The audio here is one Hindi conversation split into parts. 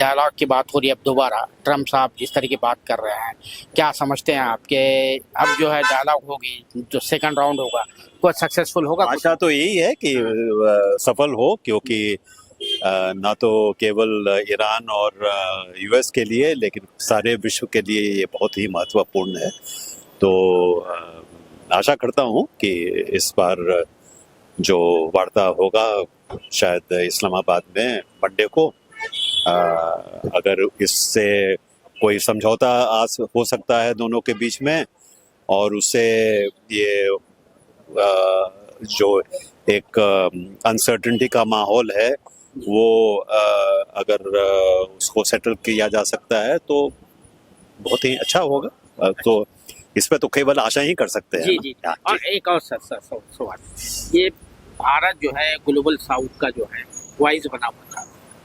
डायलॉग की बात हो रही है अब दोबारा, ट्रम्प साहब जिस तरह की बात कर रहे हैं, क्या समझते हैं आपके? अब जो है डायलॉग होगी, जो सेकंड राउंड होगा, कुछ सक्सेसफुल होगा? कुछ आशा तो यही है कि सफल हो, क्योंकि ना तो केवल ईरान और यूएस के लिए, लेकिन सारे विश्व के लिए ये बहुत ही महत्वपूर्ण है। तो आशा करता हूँ कि इस बार जो वार्ता होगा शायद इस्लामाबाद में मंडे को, अगर इससे कोई समझौता हो सकता है दोनों के बीच में, और उससे ये जो एक अनसर्टेनिटी का माहौल है वो अगर उसको सेटल किया जा सकता है तो बहुत ही अच्छा होगा। तो इस पे तो केवल आशा ही कर सकते हैं जी ना। जी। हाँ, और जी। एक और सवाल, ये भारत जो है ग्लोबल साउथ का जो है वाइज बना हुआ था,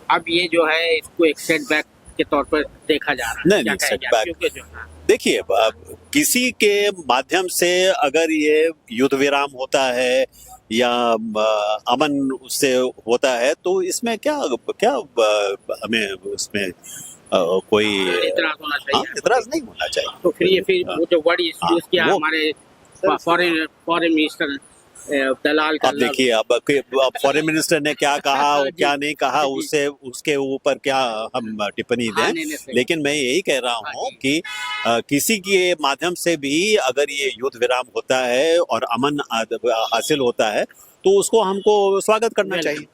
अब ये जो है इसको एक सेटबैक के तौर पर देखा जा रहा है, नहीं क्या नहीं, कहेंगे आप? सेटबैक क्योंकि जो है देखिए, किसी के माध्यम से अगर ये युद्ध विराम होता है या अमन उससे होता है, तो इसमें क्या क्या हमें उसमें कोई इतराज होना हाँ, चाहिए, इतराज नहीं होना चाहिए। तो फिर ये वो जो वर्ड हाँ, यूज किया वो हमारे फॉरेन मिनिस्टर दलाल का अब देखिए, अब फॉरेन मिनिस्टर ने क्या कहा और जी क्या नहीं कहा, जी। उससे उसके ऊपर क्या हम टिप्पणी हाँ, दें। नहीं नहीं, सही। लेकिन मैं यही कह रहा हाँ हूँ जी। कि किसी के माध्यम से भी अगर ये युद्ध विराम होता है और अमन हासिल होता है, तो उसको हमको स्वागत करना वेलकम। चाहिए।